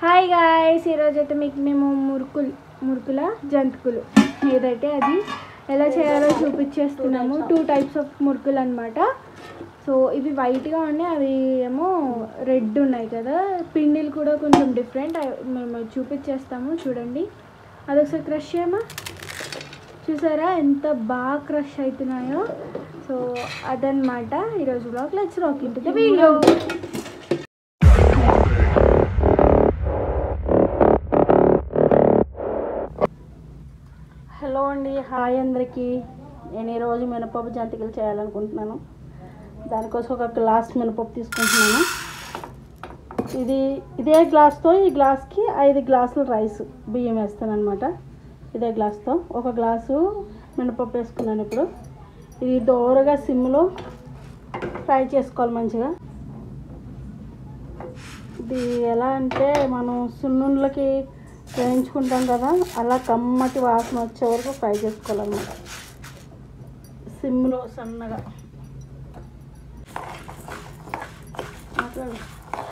Hi guys, ఈరోజు అయితే మీకు మేము మురుకుల జంతికలు ఏదైతే అది ఎలా చేయాలో చూపించేస్తున్నాము. 2 టైప్స్ ఆఫ్ మురుకులు అనమాట. సో ఇవి వైట్గా ఉన్నాయి, అవి ఏమో రెడ్ ఉన్నాయి కదా. పిండిలు కూడా కొంచెం డిఫరెంట్, మేము చూపించేస్తాము చూడండి. అదొకసారి క్రష్ చేయమా, చూసారా ఎంత బాగా క్రష్ అవుతున్నాయో. సో అదనమాట ఈరోజు blog. Let's rock into the video. Hello అండి, హాయ్ అందరికీ. నేను ఈరోజు మినపప్పు జంతికలు చేయాలనుకుంటున్నాను. దానికోసం ఒక గ్లాస్ మినపప్పు తీసుకుంటున్నాను. ఇదే గ్లాస్తో ఈ గ్లాస్కి 5 గ్లాసులు రైస్ బియ్యం వేస్తాను అనమాట. ఇదే గ్లాస్తో ఒక గ్లాసు మినపప్పు వేసుకున్నాను. ఇప్పుడు ఇది దోరగా సిమ్లో ఫ్రై చేసుకోవాలి మంచిగా. ఇది ఎలా అంటే మనం సున్నుండ్లకి వేయించుకుంటాం కదా, అలా కమ్మటి వాసన వచ్చే వరకు ఫ్రై చేసుకోవాలన్నమాట సిమ్లో సన్నగా.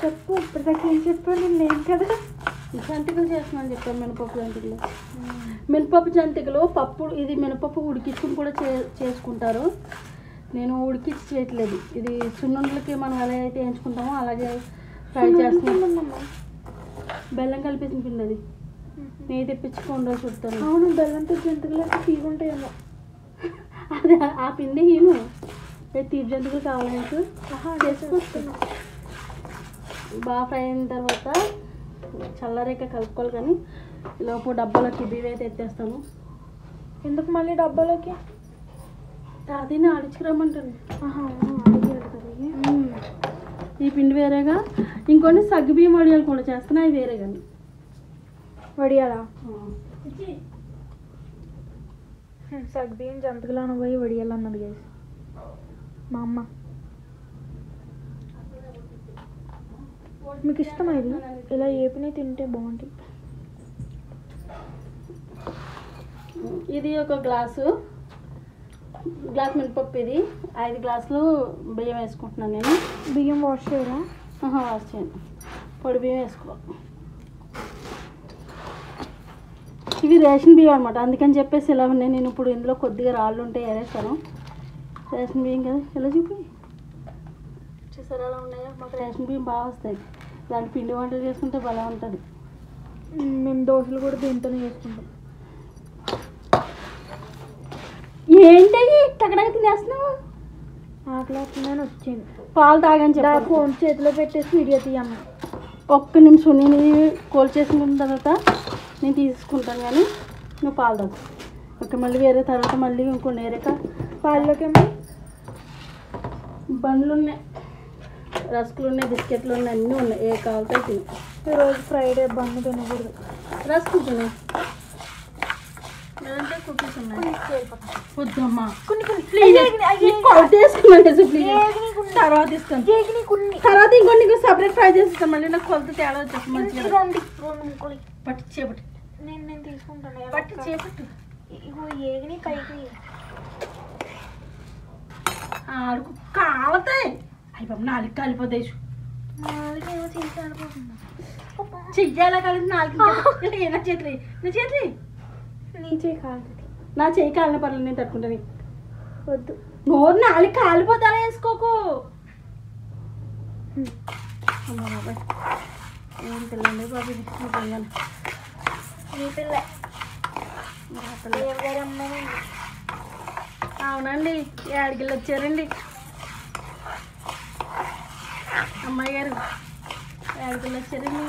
చెప్పు, ఇప్పటిదాకా ఏం చెప్పాను నేను లేను కదా. జంతికలు చేస్తున్నాను చెప్పాను, మినపప్పు జంతికలు. మినపప్పు జంతికలు పప్పు, ఇది మినపప్పు ఉడికించుకుని కూడా చేసుకుంటారు. నేను ఉడికించి చేయట్లేదు. ఇది సున్నుండ్లకి మనం ఎలా అయితే వేయించుకుంటామో అలాగే ఫ్రై చేస్తున్నాం. బెల్లం కలిపేసిన పిండి అది నెయ్యి తెప్పించుకోండి చూస్తాను. అవును, బెల్లంతో జంతికలు తీసుకుంటాయేమో. అదే ఆ పిండి నేను తీపి జంతికలు కావాలంటే చేసుకొస్తాను. బాగా ఫ్రై అయిన తర్వాత చల్లరేక కలుపుకోవాలి. కానీ లోపు డబ్బాలోకి బియ్యం అయితే ఎత్తేస్తాను. ఎందుకు మళ్ళీ డబ్బాలోకి? అది ఆడించుకురమ్మంటాను. ఈ పిండి వేరేగా, ఇంకొన్ని సగ్గుబియ్యం వడియాలు కూడా చేస్తున్నాయి, అవి వేరే. కానీ వడియాలా? సగ్బియ్యం జంతికలు అనబోయి వడియాలు అన్నది గైస్ మా అమ్మ. మీకు ఇష్టమా ఇది? ఇలా ఏపిని తింటే బాగుంటాయి. ఇది ఒక గ్లాస్ మినపప్పు. ఇది 5 గ్లాసులు బియ్యం వేసుకుంటున్నాను నేను. బియ్యం వాష్ చేయరా? వాష్ చేయండి, పొడి బియ్యం వేసుకోవాలి. ఇవి రేషన్ బియ్యం అనమాట, అందుకని చెప్పేసి ఇలా ఉన్నాయి. నేను ఇప్పుడు ఇందులో కొద్దిగా రాళ్ళు ఉంటే వేరేస్తాను. రేషన్ బియ్యం కదా, ఇలా చూపి చూసారా అలా ఉన్నాయా. మాకు రేషన్ బియ్యం బాగా వస్తాయి. దాంట్లో పిండి వంటలు చేసుకుంటే బాగా ఉంటుంది. మేము దోశలు కూడా దీంతోనే చేసుకుంటాం. ఏంటి ఇక్కడకి తినేస్తున్నావు? ఆకలేస్తుందని వచ్చింది. పాలు తాగని చెప్పా. ఫోన్ చేతిలో పెట్టేసి వీడియో తీయమ్మ. ఒక్క నిమిషం, నేను కోల్ చేసుకున్న తర్వాత నేను తీసుకుంటాను. కానీ నువ్వు పాలు తాగు. ఓకే, మళ్ళీ వేరే తర్వాత మళ్ళీ ఇంకో నేరేక పాల్లోకేమో బండ్లు ఉన్నాయి, రస్కులు ఉన్నాయి, బిస్కెట్లు ఉన్నాయి, అన్నీ ఉన్నాయి. ఏ కావాలితే తిని. ఈరోజు ఫ్రైడే బండ్లు తినకూడదు. రస్కులు తినే, లేదంటే కుకీస్ ఉన్నాయి. వద్దమ్మా, తర్వాత ఇస్తాను. తర్వాత ఇంకో నీకు సపరేట్ ఫ్రై చేస్తాను. మళ్ళీ నాకు కొలత తేడా వచ్చేసి మంచిగా పట్టి చేపట్టు. నేను తీసుకుంటాను. పట్టి చేపట్టు. ఏగిని పైకి ఆడుకు కాలుతాయి. అయ్యి బాబు, 4 కాలిపోతాయి. నాలుగేమో చేసి ఆడిపోతున్నా. చెయ్యాలా కలిపి 4 నా చేతులు, నా చేతులు నీ చేయి కాదు, నా చెయ్యి కాలిన పర్లేదు, నేను తట్టుకుంటాను. వద్దు. నోరు 4 కాలిపోతారా వేసుకోకు. అమ్మ బాబాయ్, ఏం పిల్లండి బాబు, ఇది పిల్లలు. నీ పిల్ల అవునండి, ఏడికెళ్ళి వచ్చారండి అమ్మాయి గారు? ఏడికెళ్ళి వచ్చారండి?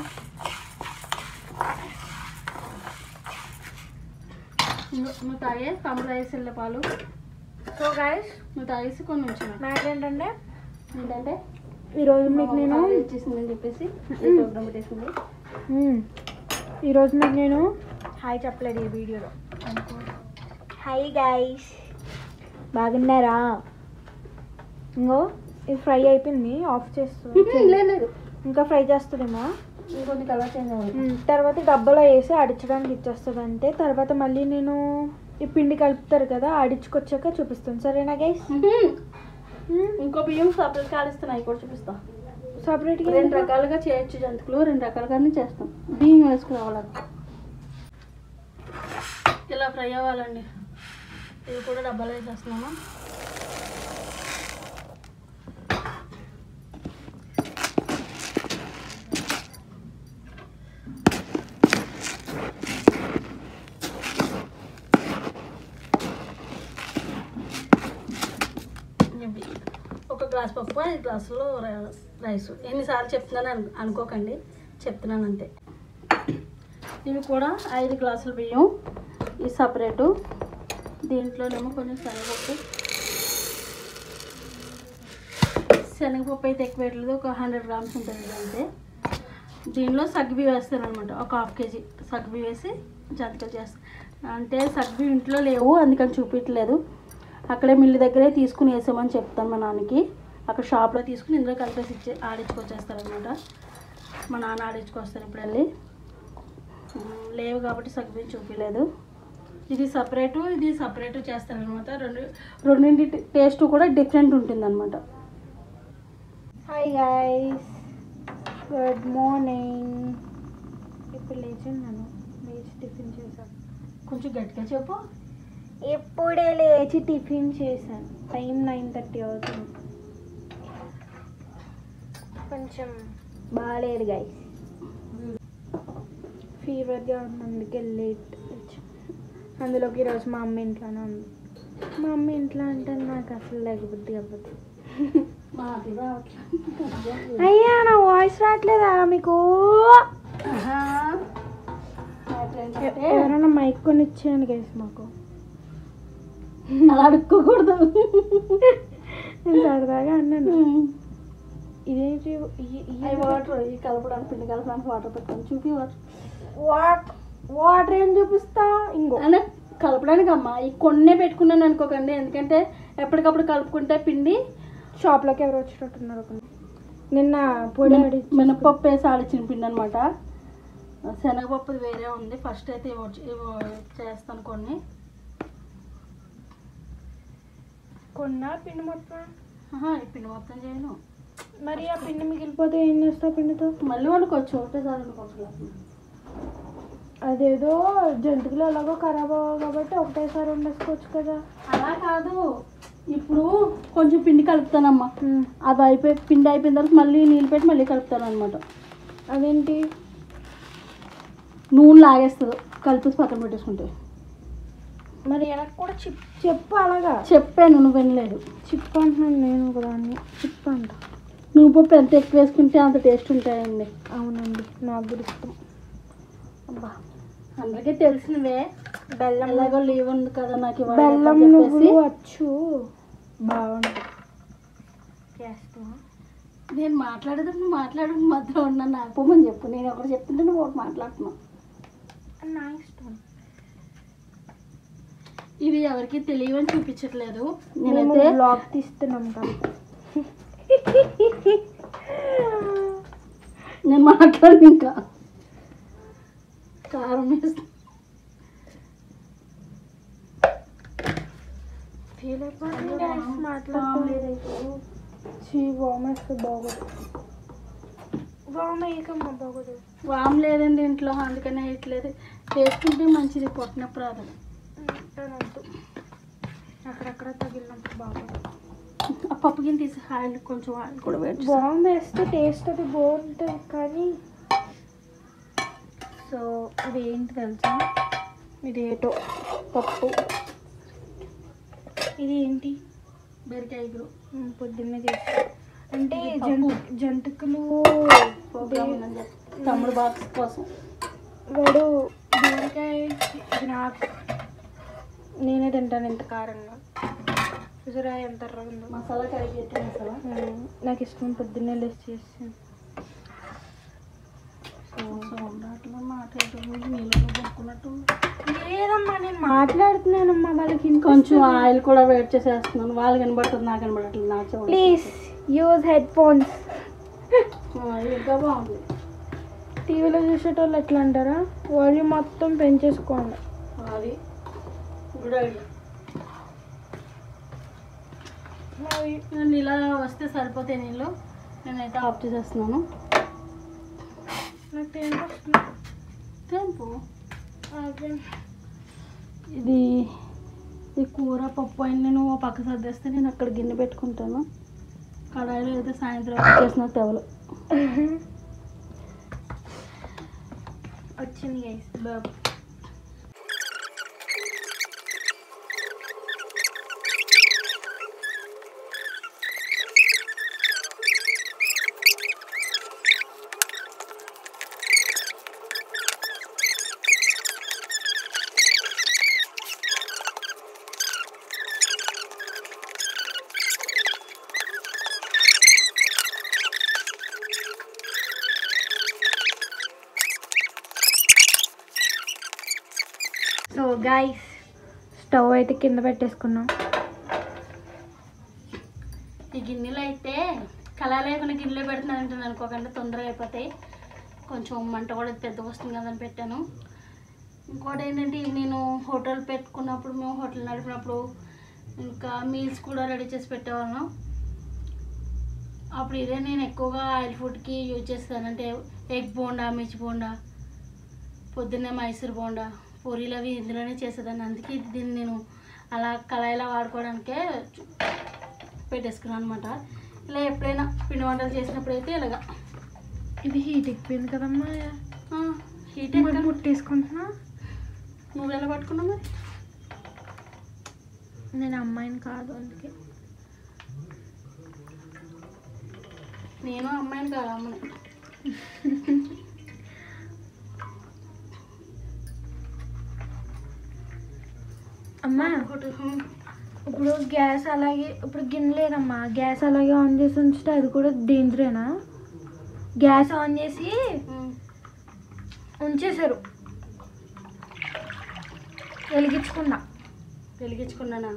నువ్వు తాగే తమ్ముడు తాగేసి పాలు. సో గైస్, నువ్వు తాగేసి కొన్ని ఉంచాను. మ్యాటర్ ఏంటంటే ఈరోజు మీకు నేను ఇచ్చేసిందని చెప్పేసి ప్రోగ్రామ్ పెట్టేసింది. ఈరోజు మీకు నేను హాయ్ చెప్పలేదు ఈ వీడియోలో. హాయ్ గైస్, బాగున్నారా? ఇంకో ఇది ఫ్రై అయిపోయింది, ఆఫ్ చేస్తుంది. లేదు, ఇంకా ఫ్రై చేస్తుందేమో. ఇంకొన్ని కలర్ చేంజ్ అవ్వాలి. తర్వాత డబ్బాలో వేసి అడిచడానికి ఇచ్చేస్తుంది అంతే. తర్వాత మళ్ళీ నేను ఈ పిండి కలుపుతారు కదా, ఆడించుకొచ్చాక చూపిస్తాను. సరేనా గైస్? ఇంకో బియ్యం సపరేట్ కాలిస్తున్నాయి కూడా చూపిస్తా. సపరేట్గా 2 రకాలుగా చేయొచ్చు జంతికలు, 2 రకాలుగానే చేస్తాం. బియ్యం వేసుకురావాలి, ఇలా ఫ్రై అవ్వాలండి. ఇవి కూడా డబ్బాలో వేసేస్తున్నాము. ఒక గ్లాస్ పప్పు, 5 గ్లాసులు రైస్. ఎన్నిసార్లు చెప్తున్నాను అనుకోకండి, చెప్తున్నాను అంతే. ఇవి కూడా 5 గ్లాసుల బియ్యం, ఇది సపరేటు. దీంట్లోనేమో కొంచెం శనగపప్పు అయితే ఎక్కువ వేయట్లేదు, ఒక 100 గ్రామ్స్ ఉంటుంది అంతే. దీనిలో సగ్గుబియ్యం వేస్తాను అనమాట, ఒక 1/2 కేజీ సగ్గుబియ్యం వేసి జంతికలు చేస్తాను. అంటే సగ్గుబియ్యం ఇంట్లో లేవు, అందుకని చూపించలేదు. అక్కడే మిల్లు దగ్గరే తీసుకుని వేసామని చెప్తాను మా నాన్నకి. అక్కడ షాప్లో తీసుకుని ఇందులో కలిపేసి ఆడించుకొచ్చేస్తారనమాట. మా నాన్న ఆడించుకొస్తారు ఇప్పుడు వెళ్ళి. లేవు కాబట్టి సగ్గుబియ్యం చూపించలేదు. ఇది సపరేటు, ఇది సపరేటు చేస్తారనమాట. రెండింటి టేస్ట్ కూడా డిఫరెంట్ ఉంటుంది అనమాట. Hi guys, good morning. ఇప్పుడు లేచున్నాను, లేచి టిఫిన్ చేశాను. కొంచెం గట్టిగా చెప్పు. ఇప్పుడే లేచి టిఫిన్ చేశాను. టైం 9:30 అవుతుంది. కొంచెం బాగాలేదు గైస్, ఫీవర్గా ఉంది, అందుకే లేట్. అందులోకి ఈరోజు మా అమ్మ ఇంట్లోనే ఉంది. మా అమ్మ ఇంట్లో అంటే నాకు అసలు లేకపోతే అవ్వదు. అయ్యా నా వాయిస్ రావట్లేదా మీకు? ఎవరైనా మైక్ కొని ఇచ్చేయండి గైస్ మాకు. అలా అడుక్కోకూడదు, నేను సరదాగా అన్నాను. ఇదేంటి వాటర్, ఈ కలపడానికి పిండి కలపడానికి వాటర్ పెట్టుకొని చూపి. వాటర్ ఏం చూపిస్తా? ఇంకో అంటే కలపడానికి అమ్మ, ఈ కొన్నే పెట్టుకున్నాను అనుకోకండి, ఎందుకంటే ఎప్పటికప్పుడు కలుపుకుంటే పిండి. షాప్లోకి ఎవరు వచ్చినట్టున్నారు. నిన్న పొడి మినపప్పు వేసి ఆడిచ్చిన పిండి అనమాట. శనగపప్పుది వేరే ఉంది. ఫస్ట్ అయితే చేస్తాను కొన్ని. కొన్నా పిండి మొత్తం? ఈ పిండి మొత్తం చేయను. మరి ఆ పిండి మిగిలిపోతే ఏం చేస్తావు? పిండితో మళ్ళీ వండుకోవచ్చు, ఒకటేసారి వండుకోవచ్చు. అదేదో జంతువులు ఎలాగో ఖరాబ్ అవ్వవు కాబట్టి ఒకటేసారి వండేసుకోవచ్చు కదా. అలా కాదు, ఇప్పుడు కొంచెం పిండి కలుపుతానమ్మా. అది పిండి అయిపోయిన తర్వాత మళ్ళీ నీళ్ళు పెట్టి మళ్ళీ కలుపుతాను అనమాట. అదేంటి? నూనె లాగేస్తుంది కలిపేసి పక్కన పెట్టేసుకుంటే. మరి వెనక్కి కూడా చెప్పు. అలాగా చెప్పాను, నువ్వు వినలేదు. చిప్ అంటున్నాను నేను ఒకదాన్ని. చిప్ అంట. నువ్వు పప్పు ఎంత ఎక్కువ వేసుకుంటే అంత టేస్ట్ ఉంటాయండి. అవునండి, నాకు కూడా ఇష్టం. అబ్బా, అందరికీ తెలిసినవే. బెల్లం ఎలాగో లీవ్ ఉంది కదా నాకు, బెల్లం నువ్వులు వచ్చు, బాగుంటుంది. నేను మాట్లాడేది నువ్వు మాట్లాడు, మధ్యలో ఉన్నాను, నాకు పోమని చెప్పు. నేను ఒకటి చెప్తుంటే నువ్వు ఒకటి మాట్లాడుతున్నావు. నా ఇష్టం. ఇవి ఎవరికి తెలియవని చూపించట్లేదు. నేనైతే బ్లాగ్ తీస్తున్నాం కదా. నేను మాట్లాడు, ఇంకా కారం వేస్తా. ఫీల్ అయిపోతుంది మాట్లాడలేదు. వామేస్తే బాగోదు. వామేయకమ్మా బాగోదు. వామ్ లేదండి ఇంట్లో, అందుకనే వేయట్లేదు. వేసుకుంటే మంచిది, పొట్టినప్పుడు రాదు. అక్కడక్కడ తగిలినప్పుడు బాగోదు. ఆ పప్పు గిన్నె తీసి ఆయిల్ కొంచెం ఆయిల్ కూడా వేసి బామ్ వేస్తే టేస్ట్ అది బాగుంటుంది. కానీ సో ఇది ఏంటి తెలుసా? ఇది ఏటో పప్పు. ఇది ఏంటి? బీరకాయ గురు పొద్దున్నే చేసి. అంటే జంతికలు తమ్ముడు బాక్స్ కోసం. వాడు బీరకాయ నాకు, నేనే తింటాను ఎంత కారంగా. చూసారా ఎంత ఎర్రగా మసాలా కర్రీ చేస్తే మసాలా నాకు ఇష్టం. పొద్దున్నే లేచి చేసి లేదమ్మా, నేను మాట్లాడుతున్నానమ్మా. వాళ్ళకి కొంచెం ఆయిల్ కూడా వేడి చేసేస్తున్నాను. వాళ్ళు కనబడుతుంది, నాకు కనబడట్లేదు. నా చెవులు ప్లీజ్ యూజ్ హెడ్ ఫోన్స్. ఇంకా బాగుంది. టీవీలో చూసేటోళ్ళు ఎట్లా అంటారా? వాల్యూమ్ మొత్తం పెంచేసుకోండి. అది గుడ్ ఐడియా. ఇలా వస్తే సరిపోతాయి నీళ్ళు. నేనైతే ఆఫ్ చేసేస్తున్నాను. నాకు టైం వస్తుంది. టెంపు ఇది ఈ కూర పప్పు అయిన నేను పక్క సర్దేస్తే నేను అక్కడ గిన్నె పెట్టుకుంటాను. కడాయిలో అయితే సాయంత్రం చేసిన తెవలు వచ్చింది గైస్ బాబు. సో గైస్ స్టవ్ అయితే కింద పెట్టేసుకున్నాం. ఈ గిన్నెలు అయితే కళ లేకుండా గిన్నెలో పెడుతున్నానంటే అనుకోకుండా తొందరగా అయిపోతాయి. కొంచెం మంట కూడా పెద్దగా వస్తుంది కదని పెట్టాను. ఇంకోటి ఏంటంటే నేను హోటల్ పెట్టుకున్నప్పుడు, మేము హోటల్ నడిపినప్పుడు ఇంకా మీల్స్ కూడా రెడీ చేసి పెట్టేవాళ్ళం. అప్పుడు ఇదే నేను ఎక్కువగా ఆయిల్ ఫుడ్కి యూజ్ చేస్తాను. అంటే ఎగ్ బోండా, మిర్చి బోండా, పొద్దున్నే మైసూర్ బోండా, పూరీలు అవి ఇందులోనే చేసేదాన్ని. అందుకే దీన్ని నేను అలా కళాయిలా వాడుకోవడానికే పెట్టేసుకున్నాను అనమాట. ఇలా ఎప్పుడైనా పిండి వంటలు చేసినప్పుడు అయితే ఇలాగా. ఇది హీట్ ఎక్కిపోయింది కదమ్మా. హీట్ ముట్టేసుకుంటున్నా. నువ్వు ఎలా పట్టుకున్నావు మరి? నేను అమ్మాయిని కాదు, అందుకే. నేను అమ్మాయిని కాదు, అమ్మని. అమ్మా ఇప్పుడు గ్యాస్ అలాగే, ఇప్పుడు గిన్నె లేదమ్మా, గ్యాస్ అలాగే ఆన్ చేసి ఉంచితే అది కూడా డేంజరేనా? గ్యాస్ ఆన్ చేసి ఉంచేశారు, వెలిగించుకున్నానా?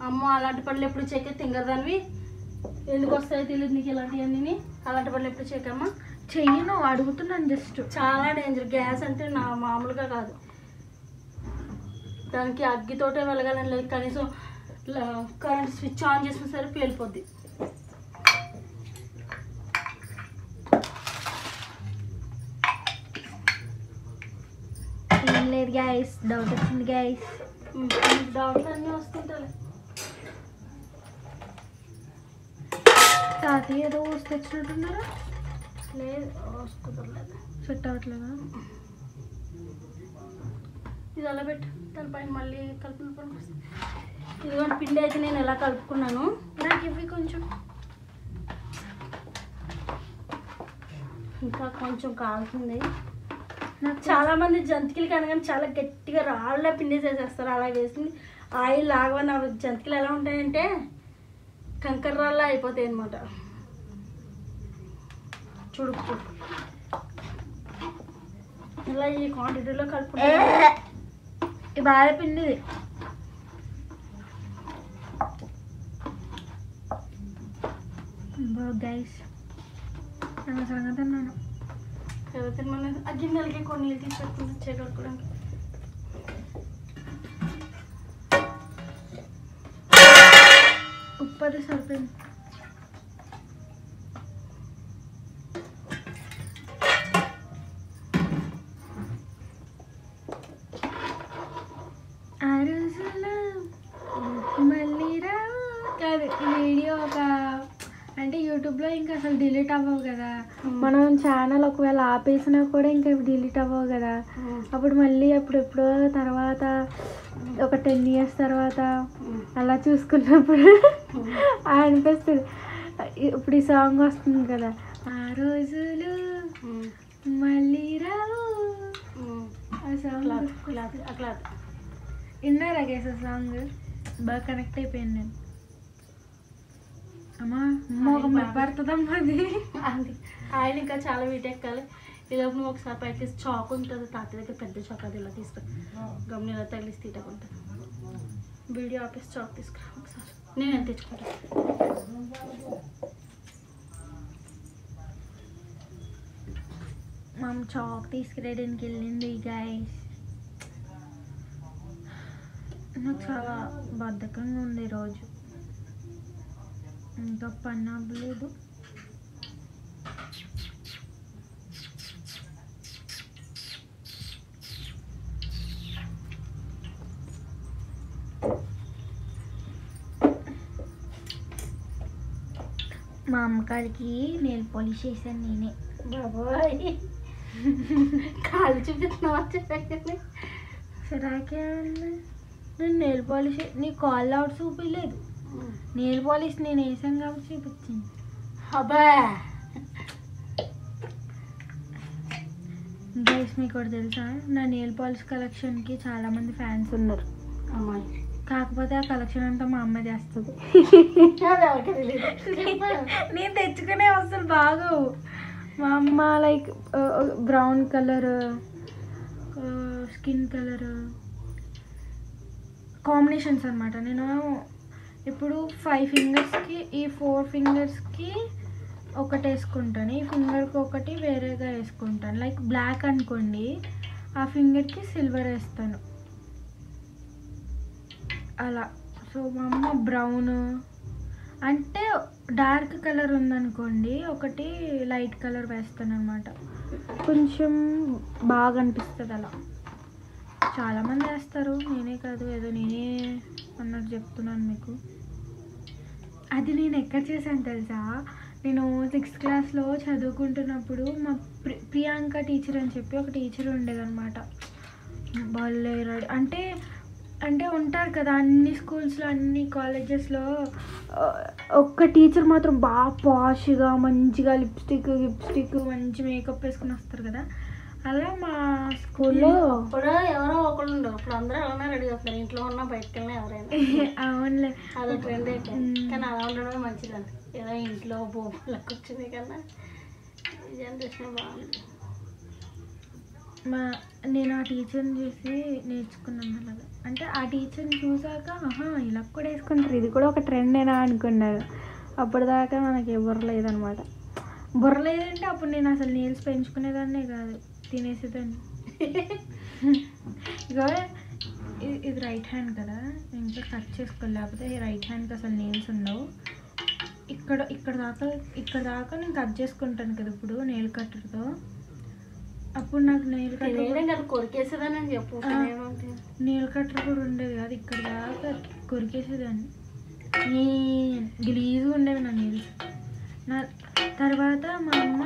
అమ్మ అలాంటి పనులు ఎప్పుడు చేయక తింగరదానివి. ఎందుకు వస్తాయో తెలియదు నీకు ఇలాంటివన్నీ. అలాంటి పనులు ఎప్పుడు చేయకమ్మా. చెయ్యను, అడుగుతున్నాను జస్ట్. చాలా డేంజర్ గ్యాస్ అంటే, నా మామూలుగా కాదు. దానికి అగ్గితోటే వెలగాలని లేదు, కనీసం కరెంట్ స్విచ్ ఆన్ చేసిన సరే పేలిపోద్ది. ఏం లేదు గ్యాస్, డౌట్ వచ్చింది గ్యాస్. డౌట్లు అన్నీ వస్తుంటాయి. తాతయ్య ఏదో తెచ్చినట్టున్నారా? లేదు, కుదరలేదు. సెట్ అవ్వట్లేదా? ఇది అలా పెట్టు, దానిపైన మళ్ళీ కలుపుకున్న పనికి వస్తుంది. ఇదిగోండి పిండి అయితే నేను ఎలా కలుపుకున్నాను. నాకు ఇవి కొంచెం ఇంకా కొంచెం కాలుతుంది. నాకు చాలామంది జంతికలకి అనగానే చాలా గట్టిగా రాళ్ళ పిండి చేసేస్తారు. అలా వేసింది ఆయిల్ లాగవని జంతికలు ఎలా ఉంటాయంటే కంకర రాళ్ళ అయిపోతాయి అన్నమాట. చూడు ఇలా ఈ క్వాంటిటీలో కలుపుకుంటే ఈ బాగా పిండిది. గైస్ అనవసరంగా తిన్నాను. ఎవరితో మన ఆ గిన్నెలకి కొన్ని నీళ్ళు తీసి పెట్టుకుంటే చేయగలుగుకోవడానికి. ఉప్పు అది సరిపోయింది. ఆ రోజులో మళ్ళీ రావు కాదు. ఈ వీడియో ఒక అంటే యూట్యూబ్లో ఇంకా అసలు డిలీట్ అవ్వవు కదా. మనం ఛానల్ ఒకవేళ ఆపేసినా కూడా ఇంకా డిలీట్ అవ్వవు కదా. అప్పుడు మళ్ళీ ఎప్పుడెప్పుడో తర్వాత ఒక 10 years తర్వాత అలా చూసుకున్నప్పుడు అనిపిస్తుంది. ఇప్పుడు ఈ సాంగ్ వస్తుంది కదా, ఆ రోజులు మళ్ళీ రావు. ఆ సాంగ్ అట్లా విన్నారా గైస్? ఆ సాంగ్ బాగా కనెక్ట్ అయిపోయాను నేను. అమ్మా ఒక పడుతుందమ్మా అది. ఆయిల్ ఇంకా చాలా వీట్ ఎక్కాలి. ఇదొక నువ్వు ఒకసారి పైకి చాక్ ఉంటుంది తాత దగ్గర, పెద్ద చాక్, అది ఇలా తీసుకుని గమ్ని ఇలా తగిలిసి తీయకుంటుంది. వీడియో ఆపేసి చాక్ తీసుకురా ఒకసారి, నేను ఎంత తెచ్చుకుంటాను. మా చాక్ తీసుకురాయడానికి వెళ్ళింది గైస్. నాకు చాలా బద్ధకంగా ఉంది ఈరోజు, ఇంకా పని అవ్వలేదు. మా అమ్మకాడికి నెయిల్ పాలిష్ చేశాను నేనే. బాబోయ్ కాళ్ళు చూపిస్తున్నావా చెప్పండి. సరాకే నేను నెయిల్ పాలిష్ నీ కాల్ అవుట్ చూపించలేదు. నెయిల్ పాలిష్ నేను వేసాను కాబట్టి చూపించింది. అబ్బా గైస్ మీకు ఒకటి తెలుసా, నా నెయిల్ పాలిష్ కలెక్షన్కి చాలామంది ఫ్యాన్స్ ఉన్నారు. అమ్మాయి కాకపోతే ఆ కలెక్షన్ అంతా మా అమ్మ చేస్తుంది. నేను తెచ్చుకునే అసలు బాగోవు. మా అమ్మ like brown colour, skin colour combinations అనమాట. నేను ఇప్పుడు 5 ఫింగర్స్కి ఈ 4 ఫింగర్స్కి ఒకటి వేసుకుంటాను, ఈ ఫింగర్కి ఒకటి వేరేగా వేసుకుంటాను. లైక్ బ్లాక్ అనుకోండి, ఆ ఫింగర్కి సిల్వర్ వేస్తాను అలా. సో మా అమ్మ బ్రౌన్ అంటే డార్క్ కలర్ ఉందనుకోండి, ఒకటి లైట్ కలర్ వేస్తాను అనమాట. కొంచెం బాగా అనిపిస్తుంది అలా. చాలామంది వేస్తారు, నేనే కాదు, ఏదో నేనే అన్నట్టు చెప్తున్నాను మీకు. అది నేను ఎక్కడ చేశాను తెలుసా, నేను 6th క్లాస్లో చదువుకుంటున్నప్పుడు మా ప్రియాంక టీచర్ అని చెప్పి ఒక టీచర్ ఉండేదన్నమాట. భలే అంటే అంటే ఉంటారు కదా అన్ని స్కూల్స్లో అన్ని కాలేజెస్లో ఒక్క టీచర్ మాత్రం బాగా పాష్గా మంచిగా లిప్స్టిక్ మంచి మేకప్ వేసుకుని వస్తారు కదా. అలా మా స్కూల్లో ఇప్పుడు ఎవరో ఒకళ్ళు ఉండరు, ఇప్పుడు అందరూ అలానే రెడీ అవుతారు, ఇంట్లో ఉన్న బయటకు వెళ్ళినా ఎవరైనా. అవునులే, అదో ట్రెండ్ అయిపోయింది. కానీ అలా ఉండడమే మంచిదండి, ఏదో ఇంట్లో బొమ్మలకు వచ్చింది కన్నా ఈ జనరేషన్ బాగుంది. నేను ఆ టీచర్ని చూసి నేర్చుకున్నాను అలాగా. అంటే ఆ టీచర్ని చూసాక ఇలా కూడా వేసుకుంటారు, ఇది కూడా ఒక ట్రెండేనా అనుకున్నాను. అప్పటిదాకా మనకి బుర్ర లేదనమాట. బుర్ర లేదంటే అప్పుడు నేను అసలు నెయిల్స్ పెంచుకునేదాన్నే కాదు, తినేసేదాన్ని. ఇక ఇది రైట్ హ్యాండ్ కదా, ఇంకా కట్ చేసుకోవాలి, లేకపోతే రైట్ హ్యాండ్కి అసలు నెయిల్స్ ఉండవు. ఇక్కడ దాకా నేను కట్ చేసుకుంటాను కదా ఇప్పుడు నెయిల్ కట్టర్తో. అప్పుడు నాకు నెయిల్ కట్టర్ కొరికేసేదాన్ని చెప్పు. నెయిల్ కట్టర్ కూడా ఉండేది కాదు, ఇక్కడ దాకా కొరికేసేదాన్ని. గలీజ్గా ఉండేవి నా నెయిల్స్. నా తర్వాత మా అమ్మ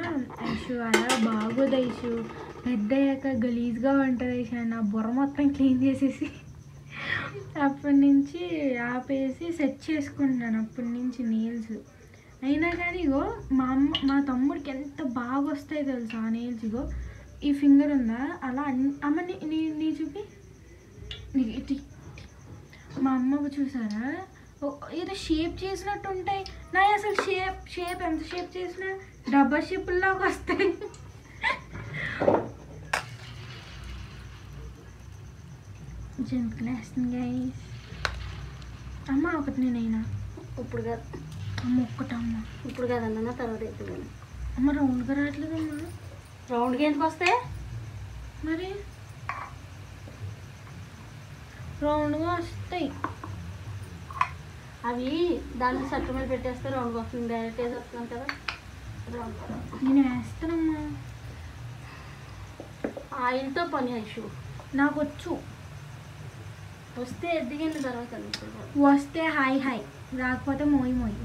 ఐషు అలా బాగోదు ఐషు, పెద్ద అయ్యాక గలీజ్గా ఉంటుంది ఐషు, నా బుర్ర మొత్తం క్లీన్ చేసేసి అప్పటి నుంచి ఆపేసి సెట్ చేసుకుంటున్నాను. అప్పటి నుంచి నెయిల్స్ అయినా కానీ ఇగో మా తమ్ముడికి ఎంత బాగా వస్తాయి తెలుసా ఆ నెయిల్స్. ఇగో ఈ ఫింగర్ ఉందా అలా అమ్మ నీ చూపి, మా అమ్మ చూసారా ఏదో షేప్ చేసినట్టు ఉంటాయి నా అసలు. షేప్ ఎంత షేప్ చేసినా డబ్బా షేపుల్లాగా వస్తాయి. జంతువులు వేస్తుంది గైస్. అమ్మ ఒకటి నేనైనా ఇప్పుడు కాదు అమ్మ ఒక్కటమ్మ, ఇప్పుడు కాదన్న తర్వాత అవుతుంది. అమ్మ రౌండ్గా రావట్లేదమ్మా. రౌండ్గా ఎందుకు వస్తాయి మరి? రౌండ్గా వస్తాయి అవి, దాన్ని సట్టు మీద పెట్టేస్తే రౌండ్గా వస్తుంది, డైరెక్ట్ వేసి వస్తుంది కదా రౌండ్. నేను వేస్తానమ్మా, ఆయిల్తో పని ఐషు. నాకు వచ్చు. వస్తే ఎదిగింది తర్వాత వస్తే హాయ్ హాయ్, రాకపోతే మోయి మోయి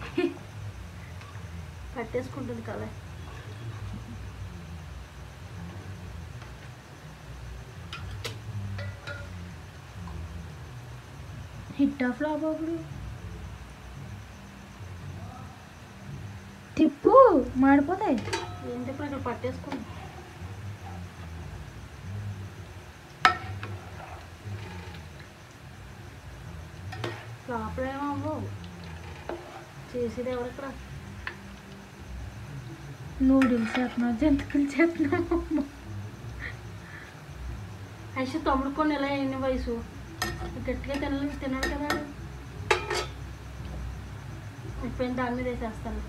పట్టేసుకుంటుంది కదా. హిట్ ఆఫ్ ఫ్లాప్ అప్పుడు తిప్పు మాడిపోతాయి. ఏంటి ఇప్పుడు ఇక్కడ పట్టేసుకుంది. ఫ్లాప్లో ఏమో చేసేది ఎవరిక్కడ. నూడిల్స్ చేస్తున్నావు, జంతుకులు చేస్తున్నావు. ఐషు తమ్ముడు కొన్ని ఎలా ఎన్ని వయసు గట్టిగా తిన్నాడు కదా, ఇప్పుడు దాని మీద వేసేస్తాను.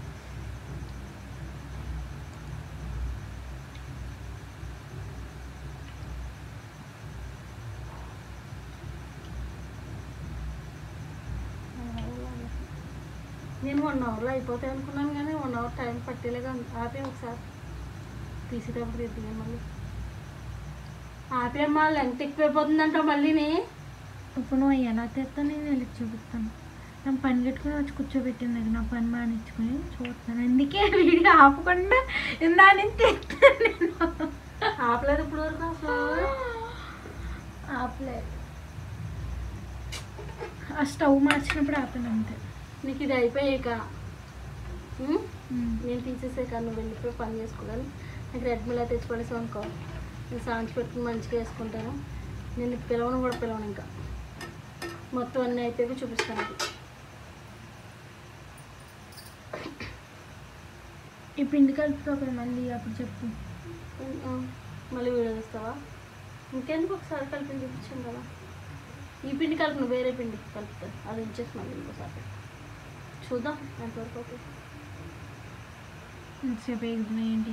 నేను 1 అవర్లో అయిపోతాయి అనుకున్నాను, కానీ 1 అవర్ టైం పట్టేలాగా ఆపే ఒకసారి తీసేటప్పుడు ఎత్తిగా మళ్ళీ ఆపేమ్మా లెంత్ ఎక్కువైపోతుందంట. మళ్ళీని ఇప్పుడు నువ్వు ఎలా తెస్తాను నేను వెళ్ళి చూపిస్తాను. నా పని కట్టుకుని వచ్చి కూర్చోబెట్టింది నా పని మానిచ్చుకొని చూస్తాను. అందుకే వీడియో ఆపకుండా ఇందా నుంచి తెస్తాను నేను. ఆపలేదు ఇప్పుడు వరకు అసలు. ఆపలేదు, ఆ స్టవ్ మార్చినప్పుడు ఆపాను అంతే. నీకు ఇది అయిపోయాక నేను తీసేసాక నువ్వు వెళ్ళిపోయి పని చేసుకోవాలి. నాకు రెడ్ మిల్ తెచ్చి పడేసావు అనుకో, నేను సాంగ్స్ పెట్టుకుని మంచిగా వేసుకుంటాను. నేను పిలవను కూడా పిలవను. ఇంకా మొత్తం అన్నీ అయిపోయి చూపిస్తాను. ఈ పిండి కలుపుతావు కదా మళ్ళీ, అప్పుడు చెప్పు. మళ్ళీ వీడియో చూస్తావా? ఇంకెందుకు ఒకసారి కలిపి చూపించాను కదా. ఈ పిండి కలిపి వేరే పిండి కలుపుతాను, అది ఉంచేసి మళ్ళీ ఇంకోసారి చూద్దాం ఎంతవరకు ఓకే. ఇంతసేపు ఎగుతున్నాయి ఏంటి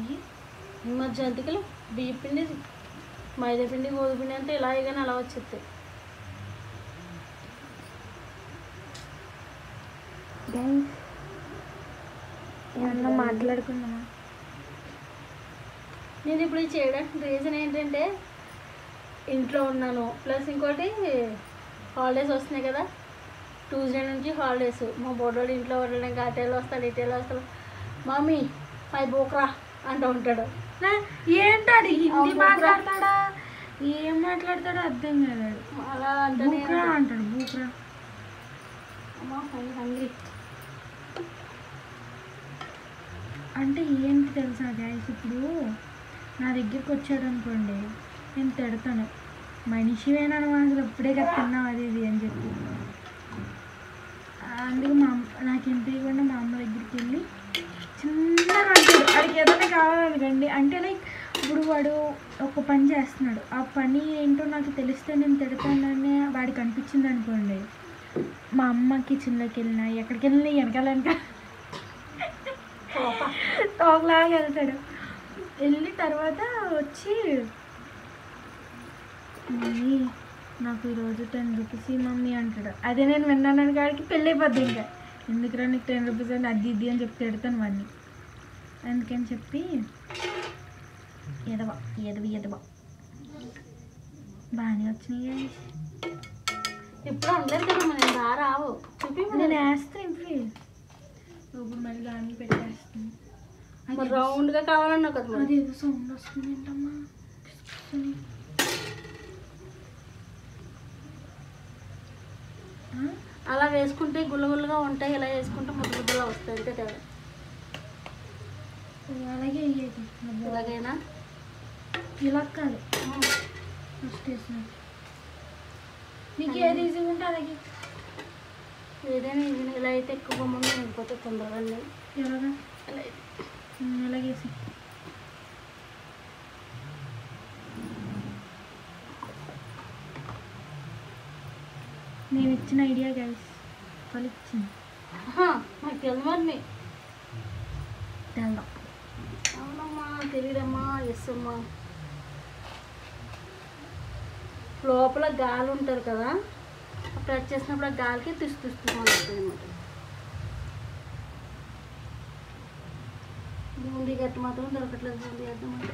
మరి జంతికలు బియ్య పిండి, మైదా పిండి, గోధుమ పిండి అంటే ఇలా కానీ అలా వచ్చేస్తాయి. ఏమన్నా మాట్లాడుకున్నామా? నేను ఇప్పుడు ఇది చేయడానికి రీజన్ ఏంటంటే ఇంట్లో ఉన్నాను, ప్లస్ ఇంకోటి హాలిడేస్ వస్తున్నాయి కదా. ట్యూస్డే నుంచి హాలిడేస్. మా బోర్డోడు ఇంట్లో ఉండడానికి అటేలో వస్తాడు ఇటేలో వస్తాడు. మమ్మీ పై బోక్రా అంటూ ఉంటాడు. ఏంటాడు హిందీ మాట్లాడతాడా, ఏం మాట్లాడతాడో అర్థం కాదు. అలా అంటే బూక్రా అంటాడు, బూక్రా. అమ్మా హంగ్రీ అంటే ఏంటి తెలుసా గైస్, ఇప్పుడు నా దగ్గరికి వచ్చాడు అనుకోండి, నేను తిడతాను, మనిషివేనా అసలు ఇప్పుడే కదా తిన్నావు అది ఇది అని చెప్పి. అందుకు మా అమ్మ నాకు ఎంత ఇవ్వకుండా మా అమ్మ దగ్గరికి వెళ్ళి చిన్నగా అంటాడు. వాడికి ఏదైనా కావాలనుకోండి, అంటే లైక్ ఇప్పుడు వాడు ఒక పని చేస్తున్నాడు, ఆ పని ఏంటో నాకు తెలిస్తే నేను తిడతానని వాడికి అనిపించింది అనుకోండి, మా అమ్మ కిచెన్లోకి వెళ్ళినా ఎక్కడికి వెళ్ళినా వెనకాల తోకలాగా వెళ్తాడు. వెళ్ళి తర్వాత వచ్చి మమ్మీ నాకు ఈరోజు 10 రూపీస్ మమ్మీ అంటాడు. అదే నేను విన్నాను కాడికి పెళ్ళి అయిపోద్ది. ఇంకా ఎందుకురా నీకు 10 రూపీస్ అని అది ఇది అని చెప్పి తిడతాను వాడిని. అందుకని చెప్పి ఎదవా బాగానే వచ్చినాయి. ఇప్పుడు ఉండలేదు కదా మనం రావు చూపి. నేను వేస్తాను ఇంట్లో ఇప్పుడు మళ్ళీ దాన్ని పెట్టేస్తాను. మరి రౌండ్గా కావాలన్నావు కదా. అది ఏదో సౌండ్ వస్తుంది ఏంటమ్మా. అలా వేసుకుంటే గుల్లగుల్లగా ఉంటాయి, ఇలా వేసుకుంటే ముద్ద ముద్దలా వస్తాయి. అంతే తేడా. అలాగే అయ్యేది. ఇలాగైనా ఇలా కాదు ఫస్ట్ వేసిన. నీకు ఏది ఈజీగా ఉంటే అలాగే. ఏదైనా ఈజీగా ఇలా అయితే ఎక్కువ బొమ్మలు వెళ్ళిపోతే తొందరగా. ఎలాగా అలాగేసి నేను ఇచ్చిన ఐడియా గైస్ వాళ్ళు ఇచ్చింది. నాకు తెలియదు మరి. తెల్దాం. అవునమ్మా తెలియదమ్మా. ఎస్ అమ్మా. లోపల గాలి ఉంటుంది కదా, ప్రెస్ చేసినప్పుడు ఆ గాలికి తిస్తుస్తుంది అన్నమాట. బూందీ గట్టి మాత్రం దొరకట్లేదు. బూందీ గట్టమంటే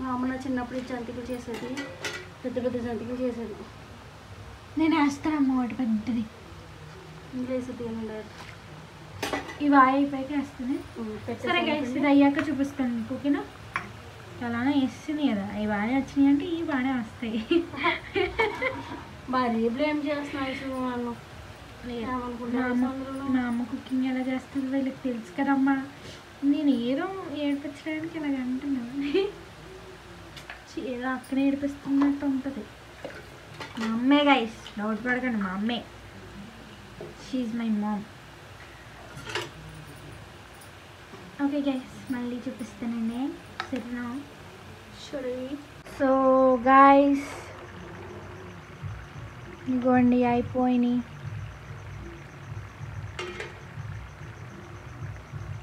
మా అమ్మ నా చిన్నప్పుడు జంతికలు చేసేది, పెద్ద పెద్ద జంతికలు చేసేది. నేను వేస్తానమ్మా వాటి పెద్దది ఇంట్లో వేసేది ఏమి. ఇవి అయిపోయాక వేస్తాను. సరే గైస్ ఇది అయ్యాక చూపిస్తాను మీకు, ఓకేనా? ఎలానో వేస్తుంది కదా, అవి బాగానే వచ్చినాయి అంటే ఇవి బాగానే వస్తాయి. భారీ బ్లేమ్ చేస్తున్నావు నన్ను. మా అమ్మ కుకింగ్ ఎలా చేస్తుందో వీళ్ళకి తెలుసు కదమ్మా. నేను ఏదో ఏడిపించడానికి ఇలాగ అంటున్నాను. ఏదో అక్కడే ఏడిపిస్తున్నట్టు ఉంటుంది. మా అమ్మే గైస్, డౌట్ పడకండి, మా అమ్మే. She's my mom. Okay guys మళ్ళీ చూపిస్తానండి. సరేనా? సరే. సో గైస్ ఇదిగోండి అయిపోయినాయి.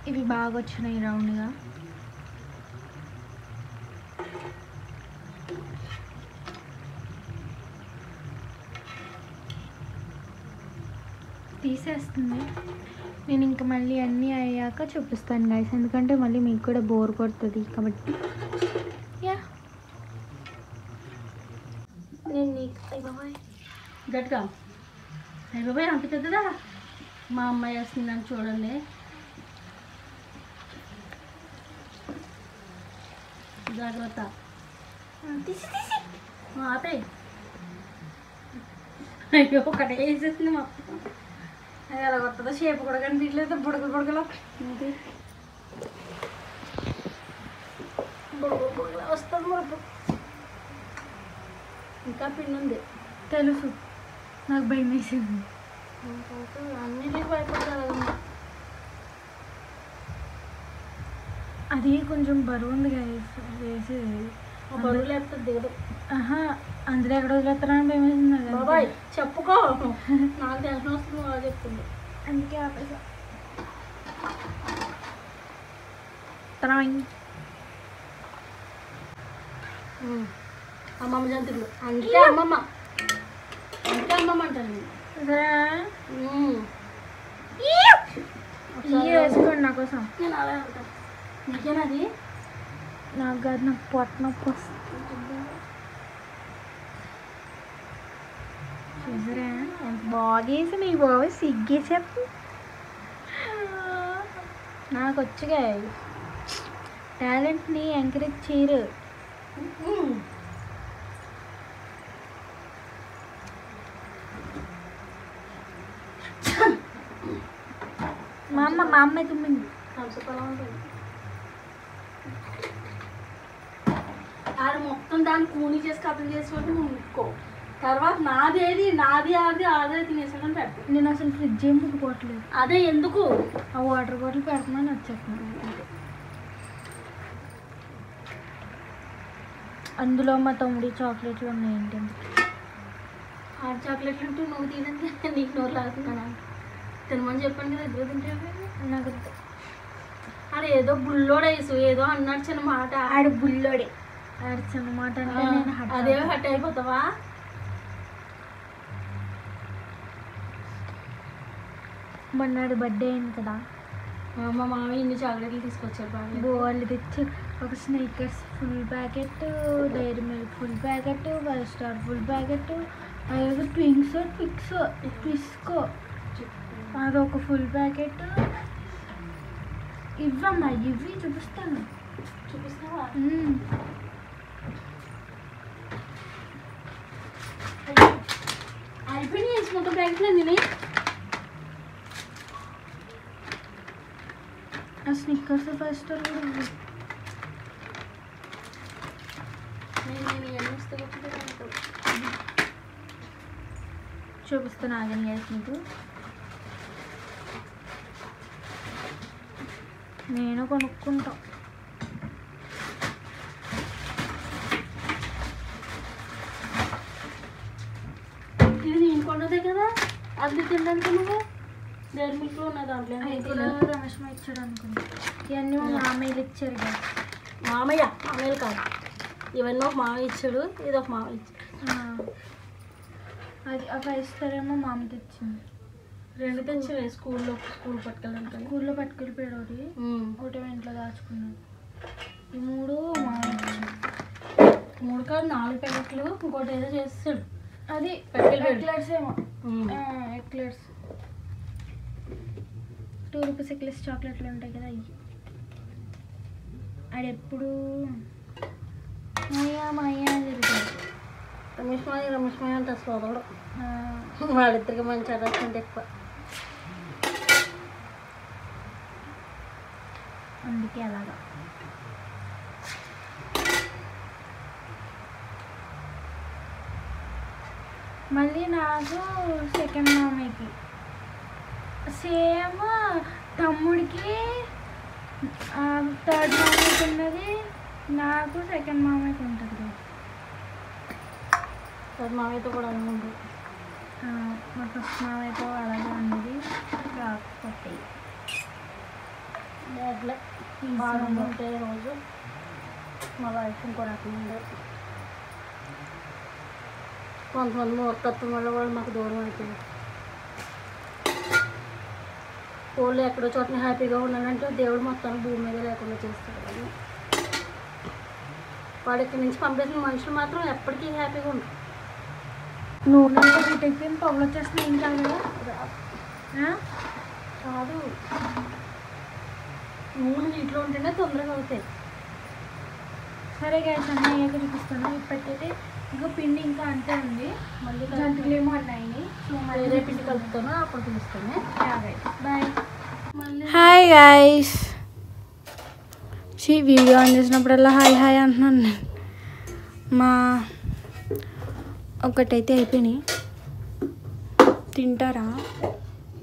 ఇవి బాగా వచ్చినాయి రౌండ్గా. తీసేస్తుంది. నేను ఇంకా మళ్ళీ అన్నీ అయ్యాక చూపిస్తాను గైస్, ఎందుకంటే మళ్ళీ మీకు కూడా బోర్ కొడుతుంది కాబట్టి. యా నేను నీకు గట్టిగా అయ్య బాబాయ్ అంత పెద్దదా మా అమ్మాయి వేస్తుందని చూడండి. జాగ్రత్త ఆపే. అయ్యో ఒకటే వేసేసింది మొత్తం. అది ఎలా కొత్తదో షేప్ కూడా కనిపించలేదు. బుడగలు బుడగలు బుడగలు బుడగలు వస్తుంది మురుపు. ఇంకా పిన్ ఉంది తెలుసు, నాకు భయం వేసింది. అన్నిటికీ భయపడతారు. అది కొంచెం బరువు ఉంది గైస్ వేసేది. బరువు లేకపోతే దిగదు. అందులో ఎక్కడ వదిలేస్తారని భయం వేసింది. బాబాయ్ చెప్పుకో, నాకు టెన్షన్ వస్తుంది అలా చెప్తుంది. అందుకే ఆపేసా. అమ్మమ్మ జంతువులు అంటే అమ్మమ్మ అంటాను. వేసుకోండి నా కోసం. నేను అలా అంటాను. నీకేనది? నాకు కాదు, నాకు పొట్ట నొప్పి వస్తుంది. చూసారా ఎంత బాగా వేసి నీ బాబు సిగ్గేసేపు. నాకు వచ్చుగా టాలెంట్ని ఎంకరేజ్ చేయరు. మా అమ్మ తుమ్మింది. ఆడ మొత్తం దాన్ని కూని చేసి కథలు చేసుకుంటే ముక్కో. తర్వాత నాది ఆదే తినేసాడని పెడతాను. నేను అసలు ఫ్రిడ్జ్ ఏం ముట్టుకోవట్లేదు. అదే ఎందుకు ఆ వాటర్ బాటిల్ పెడతామని వచ్చేస్తున్నాను. అందులో మా తమ్ముడి చాక్లెట్లు ఉన్నాయి. ఏంటంటే ఆ చాక్లెట్లు ఉంటే నువ్వు తినండి, నీకు నోరు లాగుతున్నాను. తినమని చెప్పండి కదా, ఇద్దరు తింటే నాకు ఆడ ఏదో బుల్లోడేసు ఏదో అన్నాడు చిన్న మాట. ఆడ బుల్లోడే ఆడ చిన్న మాట అంటే నేను అదే హట్ అయిపోతావా? మొన్నాడు బర్త్డే అయింది కదా, మా మామయ్య ఇన్ని చాక్లెట్లు తీసుకొచ్చారు. బాగా వాళ్ళు తెచ్చి ఒక Snickers full packet, Dairy Milk full packet, 5 star full packet, అదేదో ట్విస్కో అదొక ఫుల్ ప్యాకెట్. ఇవ్వమ్మా, ఇవి చూపిస్తాను. చూపిస్తావా? అయిపోయినాయి మొత్తం ప్యాకెట్లు అండి. ఆ స్నిక్కర్స్ 5 స్టార్ కూడా ఇవ్వు. చూపిస్తాను ఆగని చేసి మీకు. నేను కొనుక్కుంటా. ఇది నేను కొన్నదే కదా, అది తినడానికి నువ్వు డైరీ మిల్క్లో ఉన్న దాంట్లో రమేష్ మా ఇచ్చాడు అనుకుంటా. ఇవన్నీ మా మామయ్యలు ఇచ్చారు కదా. మామయ్యలు కాదు, ఇవన్నీ ఒక మామయ్య ఇచ్చాడు, ఇది ఒక మామయ్య ఇచ్చాడు. అది ఆ 5 స్టార్ ఏమో మామ తెచ్చింది. 2 తెచ్చినాయి స్కూల్ పట్టుకెళ్ళడానికి. స్కూల్లో పట్టుకెళ్ళిపోయాడు. ఒకటి ఇంట్లో దాచుకున్నాడు. ఈ 3 మామ 3 కాదు 4 ప్యాకెట్లు. ఇంకోటి ఏదో చేస్తాడు, అది ఎక్లర్స్ ఏమో. ఎక్లర్స్ 2 రూపీస్ ఎక్లర్స్ చాక్లెట్లు ఉంటాయి కదా, అవి. ఆడెప్పుడు మాయా అని తిరుగుతాడు. రమేష్ మాయ అంటే సోదరుడు. వాళ్ళిద్దరికి మంచి అటాచ్మెంట్ ఎక్కువ. అందుకే అలాగా. మళ్ళీ నాకు సెకండ్ మామయ్యకి సేమ్, తమ్ముడికి థర్డ్ మామయ్యకి ఉన్నది, నాకు సెకండ్ మామయ్యకి ఉంటుంది. మామయ్యతో కూడా అలా ఉంది. మా ఫస్ట్ మామయ్యతో అలాగే ఉండేది. కాకపోతే బాగా ఉంటే రోజు మా వైఫ్ ఇంకో రకంగా ఉండేది. కొంతమంది మూర్తత్వం వల్ల వాళ్ళు మాకు దూరం అయిపోయింది. కోళ్ళు ఎక్కడో చోట హ్యాపీగా ఉన్నాడంటే దేవుడు మొత్తం భూమి మీద లేకుండా చేస్తాడు కదా. వాడు ఇక్కడి నుంచి పంపించిన మనుషులు మాత్రం ఎప్పటికీ హ్యాపీగా ఉంటారు. నూనె హీట్ అయిపోయింది, పొగలు వచ్చేస్తున్నాయి. ఏం కాదు కదా కాదు, నూనె నీటిలో ఉంటేనే తొందరగా అవుతాయి. సరే గైస్, అన్నీ అయ్యాక చూపిస్తాను. ఇప్పటికైతే ఇంకా పిండి ఇంకా అంతే ఉంది, మళ్ళీ జంతువులు ఏమో అన్నాయి. సో వేరే పిండి కలుపుతాను, అప్పుడు చూస్తాను. బాయ్. మళ్ళీ హాయ్ గైస్. వీడియో ఆన్ చేసినప్పుడల్లా హాయ్ హాయ్ అంటున్నాను నేను. మా ఒకటైతే అయిపోయినాయి, తింటారా?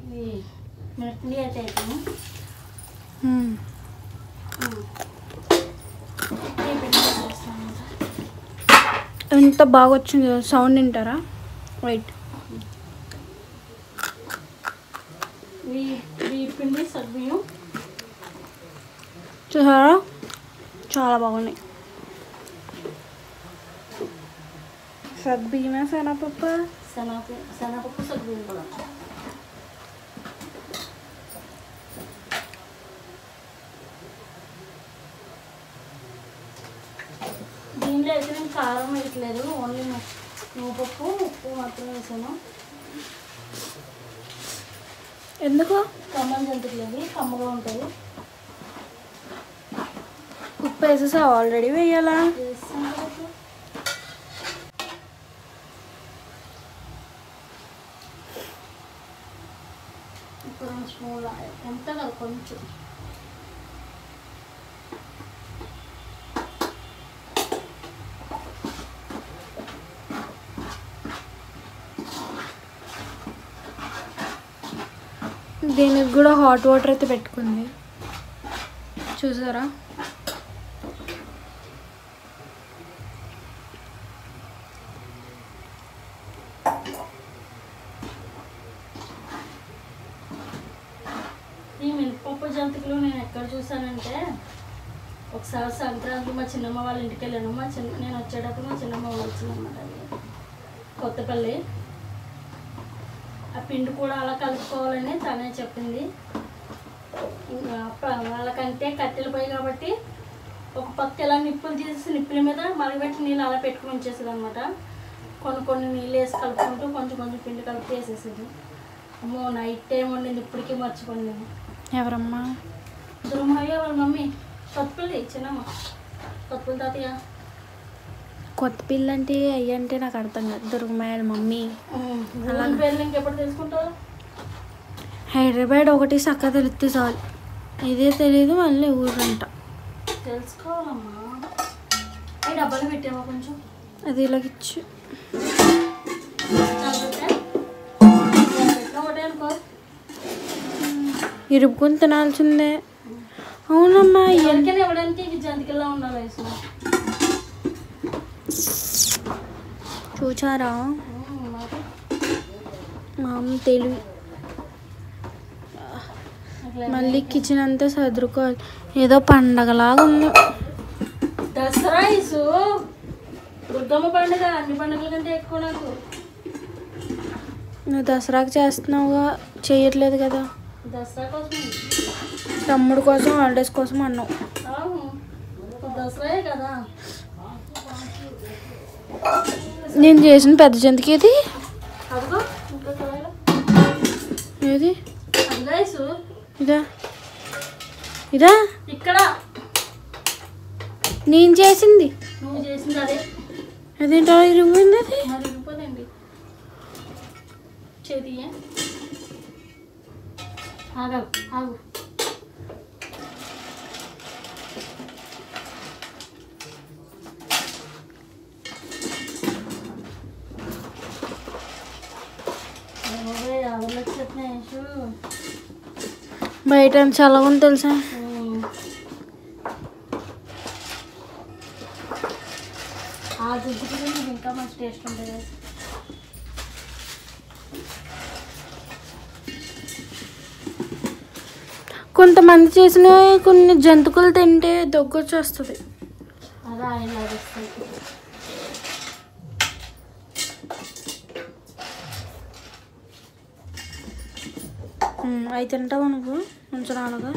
ఇది మిరపండి అయితే అయిపోయింది. ఎంత బాగా వచ్చింది సౌండ్ వింటారా? రైట్. ఈ పిండి సగ్గుబియ్యం చూసారా, చాలా బాగున్నాయి. సగ్గుబియ్యమే శనగపప్పు శనగపప్పు సగ్గుబియ్యం కూడా. దీనిలో అయితే నేను కారం వేయట్లేదు, ఓన్లీ నువ్వుపప్పు ఉప్పు మాత్రమే వేసాను. ఎందుకు? కమ్మని జంతువులు కమ్మగా ఉంటుంది. ఉప్పు వేసేసా ఆల్రెడీ, వేయాలా? వేస్తాను కదా. ఇప్పుడు 2 స్పూన్ల ఎంత కాదు, కొంచెం. దీనికి కూడా హాట్ వాటర్ అయితే పెట్టుకుంది, చూసారా? ఈ మినపప్పు జంతికలు నేను ఎక్కడ చూసానంటే, ఒకసారి సంక్రాంతి మా చిన్నమ్మ వాళ్ళ ఇంటికి వెళ్ళాను. నేను వచ్చేటప్పుడు మా చిన్నమ్మ వచ్చిందన్నమాట, అది కొత్తపల్లి. ఆ పిండి కూడా అలా కలుపుకోవాలని తనే చెప్పింది. వాళ్ళకంటే కట్టెలు పోయి కాబట్టి ఒక పక్క ఇలా నిప్పులు తీసేసి నిప్పుల మీద మరగబెట్టి నీళ్ళు అలా పెట్టుకుని ఉంచేసేది అనమాట. కొన్ని నీళ్ళు వేసి కలుపుకుంటూ కొంచెం పిండి కలిపి వేసేసేది. అమ్మో, నైట్ టైం వండింది, ఇప్పటికీ మర్చిపోయింది. ఎవరమ్మా? దుర్మయ్య వాళ్ళ మమ్మీ, కొత్తపల్లి చిన్నమ్మ, కొత్తపల్లి తాతయ్య. కొత్త పిల్ల అంటే అయ్యి అంటే నాకు అర్థం కాదు. దుర్గమాయల మమ్మీ అలాంటి పేర్లు ఇంకెప్పుడు తెలుసుకుంటావు? హైదరాబాద్ ఒకటి చక్కగా తెలిస్తే చాలు, ఇదే తెలీదు మళ్ళీ ఊరంట. తెలుసుకోవాలమ్మా. ఈ డబ్బాలు పెట్టావా కొంచెం? అది ఇలాగిచ్చు ఒకటే అనుకో, ఇరుపుకొని తినాల్సిందే. అవునమ్మా, ఎవరికైనా ఇవ్వడానికి జంతికల్లా ఉండాలి వయసు. చూచారా మా అమ్మ తెలివి. మళ్ళీ కిచెన్ అంతా సదురుకోవాలి, ఏదో పండగలాగా ఉంది. దసరా ఇసు దుర్గమ్మ పండుగ అన్ని పండుగల కంటే ఎక్కువ నాకు. నువ్వు దసరాకి చేస్తున్నావుగా, చేయట్లేదు కదా. దసరా కోసం, తమ్ముడు కోసం, హాలిడేస్ కోసం అన్నావు. దసరాయే కదా. నేను చేసిన పెద్ద జంతికి ఏది? అదిగో ఇంకా కళాయిలో. ఏది? అదిగా ఇసు. ఇదా? ఇదా? ఇక్కడ నేను చేసింది. నువ్వు చేసింది అదే. అదేంటో ఇరిగిపోయింది. అది మరి ఇరిగిపోదండి. చేతి ఆగు ఆగు. బయట చాలా ఉంది తెలుసా. ఆ గుడ్డుకి ఇంకా మంచి టేస్ట్ ఉంటుంది. కొంతమంది చేసిన కొన్ని జంతువులు తింటే దగ్గొచ్చి వస్తుంది. అదే ఆయన వస్తుంది. అవి తింటావు నువ్వు ఉంచరానుగా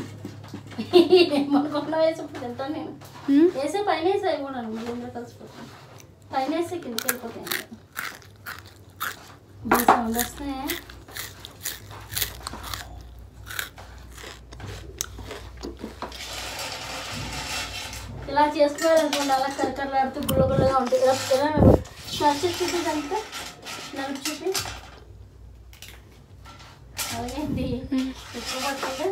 మనకుండా వేసినప్పుడు తింటాను నేను. వేసే పైన వేసి అవి కూడా మళ్ళీ ఇందులో కలిసిపోతాను. పైన వేసి కిందకి వెళ్ళిపోతాయి. సౌండ్ వస్తాయి. ఇలా చేసుకోవాలనుకోండి, అలా కరకరలాడుతూ గుళ్ళగుళ్ళగా ఉంటాయి. ఇలా నడిచి చూపి అంతా నడిచి చూపి అలాగేంటి ఎక్కువ పడుతుంది.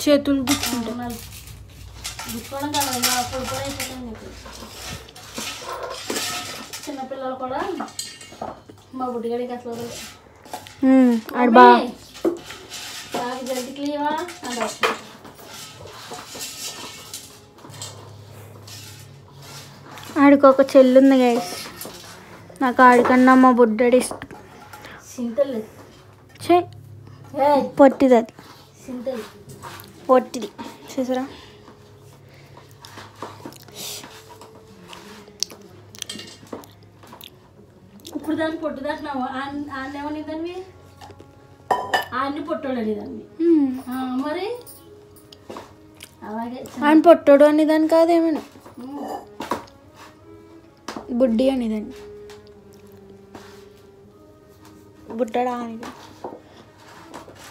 చేతులు గుచ్చుకుంటాయి. గుచ్చుకోవడం కాదు, ఇలా పొడి పొడి అయిపోతుంది. చిన్నపిల్లలు కూడా మా బుడ్డిగడికి అసలు నాకు జంతికి లేవా అని ఆడికి ఒక చెల్లి ఉంది గైస్. నాకు ఆడికన్నా మా బుడ్డడి ఇష్టం. సింతలు చే పొట్టిది, అది సింతలు పొట్టిది చూసారా. ఇప్పుడు దాన్ని పొట్టు దాటినావు. ఆయన ఏమని దాన్ని ఆయన్ని పొట్టాడు దాన్ని. మరి అలాగే ఆయన పొట్టాడు అనేదాన్ని కాదేమని, బుడ్డి అనేదాన్ని. బుట్టడా అనేది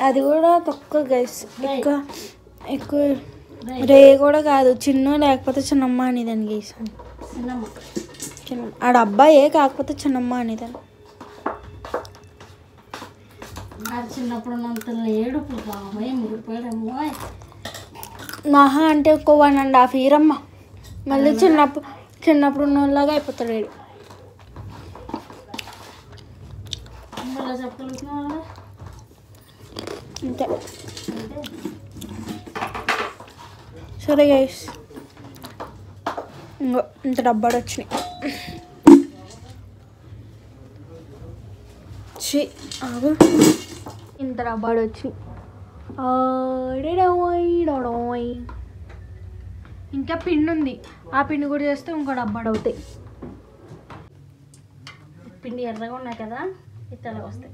అది కూడా తక్కువ గైస్. ఎక్కువ ఎక్కువ రే కూడా కాదు, చిన్న లేకపోతే చిన్నమ్మ అనేదాన్ని గైస్. చిన్న ఆడ అబ్బాయే కాకపోతే చిన్నమ్మ అనేదాన్ని. చిన్నప్పుడు అంత లేడు, ముడిపోయాడమ్మో. మహా అంటే ఒక 1.5 year అమ్మ. మళ్ళీ చిన్నప్పుడు ఉన్నలాగా అయిపోతాడు వీడు. అంతే. సరే గైస్, ఇంత డబ్బాడు వచ్చినాయి. ఆగు, ఇంత డబ్బాడు వచ్చినాయి. ఇంకా పిన్ ఉంది, ఆ పిన్ కూడా చేస్తే ఇంకో డబ్బాడు అవుతాయి. పిండి ఎర్రగా ఉన్నాయి కదా, ఇట్లా వస్తాయి.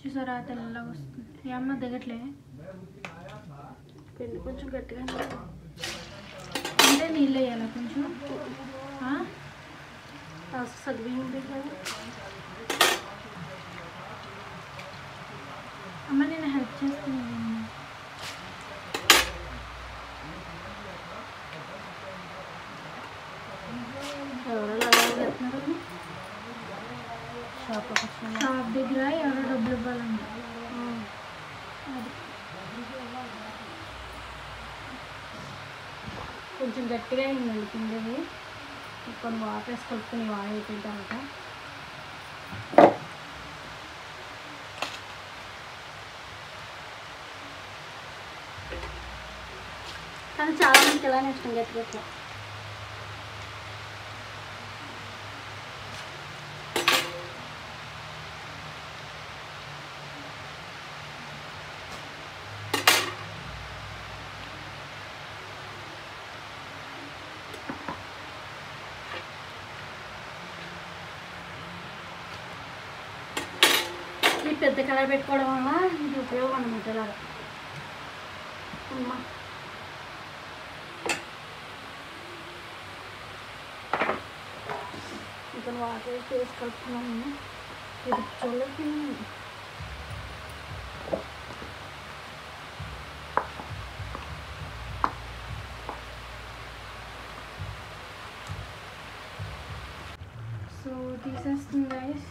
చూసారా తెల్లగా వస్తుంది. ఏమన్నా దిగట్లే, పిండి కొంచెం గట్టిగా అంటే నీళ్ళు వేయాలి కొంచెం. సగ్గుబియ్యం పెట్టాలి. అమ్మ నేను హెల్ప్ చేస్తున్నాను. షాప్ దగ్గర ఎవరో డబ్బులు ఇవ్వాలండి. కొంచెం గట్టిగా అయిందండి పిండిది. కొన్ని వాటర్ వేసి కలుపుకొని వాటర్ అయిపోయిన తర్వాత కానీ చాలా మందికి ఎలా ఇష్టం గట్టి గట్లా. ఈ పెద్ద కళాయి పెట్టుకోవడం వల్ల ఇది ఉపయోగం అన్నమాట. ఇలాగా ఇంకా వాటర్ వేసి కలుపుతున్నాము. ఇది చల్లకి సో తీసేస్తుంది గైస్.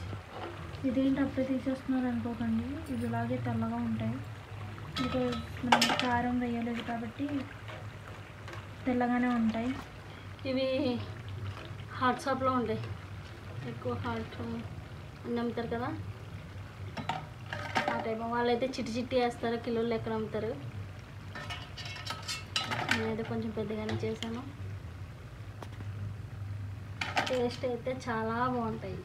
ఇదేంటి అప్పుడే తీసేస్తున్నారు అనుకోకండి, ఇవి ఇలాగే తెల్లగా ఉంటాయి. బికాజ్ మనం కారం వేయలేదు కాబట్టి తెల్లగానే ఉంటాయి. ఇవి హాట్ షాప్లో ఉంటాయి, ఎక్కువ హాట్ అమ్ముతారు కదా ఆ టైప్. వాళ్ళైతే చిట్టి చిట్టి వేస్తారు, కిలోలు లెక్కన అమ్ముతారు. నేనైతే కొంచెం పెద్దగానే చేశాను. టేస్ట్ అయితే చాలా బాగుంటాయి.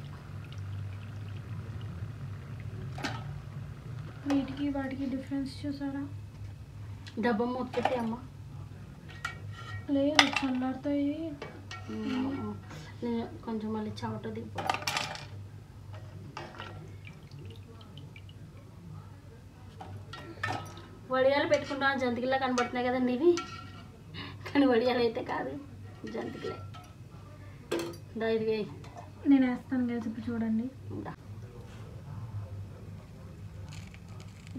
వీటికి వాటికి డిఫరెన్స్ చూసారా? డబ్బా మూత పెట్టి అమ్మ లేదు చల్లారుతాయి. కొంచెం మళ్ళీ చెమట దిగిపో. వడియాలు పెట్టుకుంటాను, జంతికల్లా కనబడుతున్నాయి కదండి ఇవి, కానీ వడియాలు అయితే కాదు, జంతికలే. ఇది వేయి, నేను వేస్తాను కలిసి. ఇప్పుడు చూడండి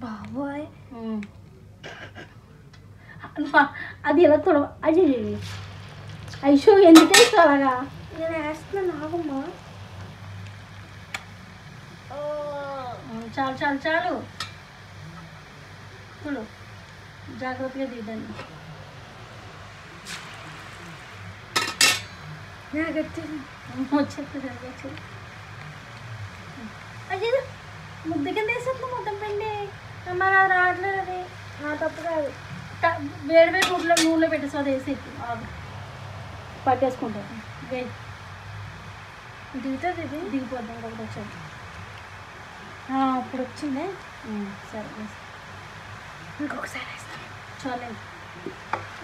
బాబోయ్, అది ఎలా తొడవ. అది ఐషో ఎందుకు వేస్తావు అలాగా? నేను వేస్తున్నాను ఆగమ్మా. చాలు చాలు చాలు, చూడు జాగ్రత్తగా తీద్దండి. నాకు వచ్చింది. వచ్చేస్తుంది వచ్చింది. అది ముద్ద కింద వేసేస్తున్నా మొత్తం పిండి. అమ్మ నాకు రావట్లేదు, అది నా తప్పు కాదు. వేడి వేడి నూనెలో పెట్టేసి అది వేసి పట్టేసుకుంటాను. వేడి దిగుతుంది, ఇది దిగిపోద్దాం. ఇంకొకటి వచ్చాడు. ఇప్పుడు వచ్చిందే. సరే వేసి ఇంకొకసారి వేస్తాను. చాలే.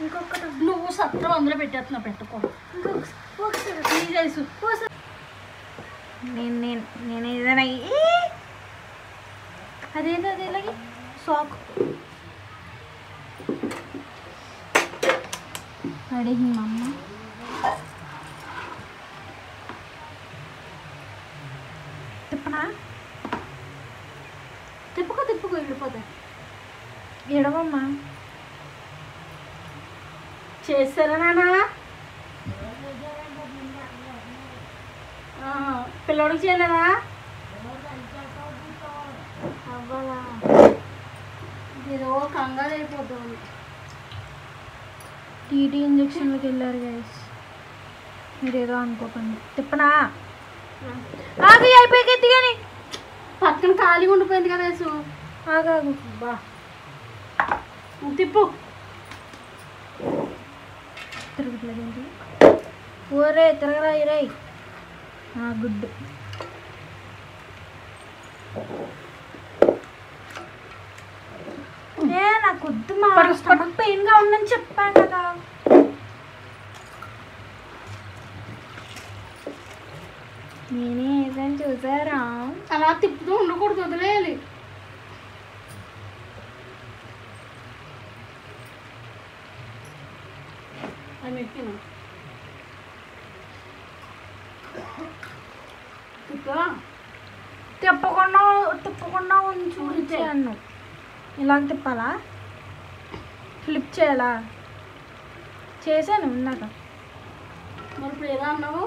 ఇంకొకటి నువ్వు సత్రం అందులో పెట్టేస్తున్నావు, పెట్టుకో. ఒకసారి ప్లీజ్ ఐసు. నేను ఏదైనా అదేంటి అది ఇలాగే సాకు అడిగి మా అమ్మ. తిప్పనా? తిప్పుకో తిప్పుకో, వెళ్ళిపోతాయి. ఎడవమ్మా. చేస్తారా నానా? పిల్లోడికి చేయలేదా? అవ్వాలా? ఏదో కంగారు అయిపోతుంది. టీటీ ఇంజక్షన్లకు వెళ్ళారు గైస్, మీరేదో అనుకోకండి. తిప్పనా? ఆగి అయిపోయాక ఎత్తి కానీ పక్కన ఖాళీగా ఉండిపోయింది కదా యేసు. ఆగాగు. బా తిప్పు. తిరుగుతులేదేంటి? ఓరే తిరగరా ఇరై. గుడ్. నాకు వద్దు మా స్టమక్ పెయిన్గా ఉందని చెప్పాను కదా. నేనే ఏదని చూసారా? అలా తిప్పుతూ ఉండకూడదు, వదిలేయాలి. అది ఎక్కినా తిప్పకుండా ఉంచాను. ఇలాగ తిప్పాలా? ఫ్లిప్ చేయాలా? చేశాను ఉన్నాక. మరి ఇప్పుడు ఎలా అన్నావు?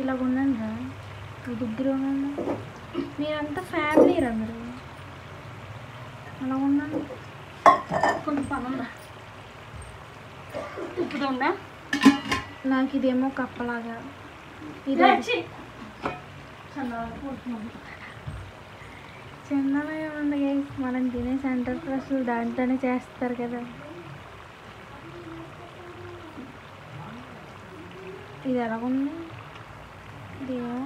ఇలాగ ఉండండి రా, మీ దగ్గర ఉండండి. మీరంతా ఫ్యామిలీ రా మీరు. అలా ఉండండి. కొంచెం పని ఉందా? తిప్పుతుందా? నాకు ఇదేమో కప్పలాగా. ఇది చిన్నగా ఏమన్నా మనం తినే సెంటర్ ఫ్రెష్ దాంట్లోనే చేస్తారు కదా. ఇది ఎలాగుంది? ఇదేమో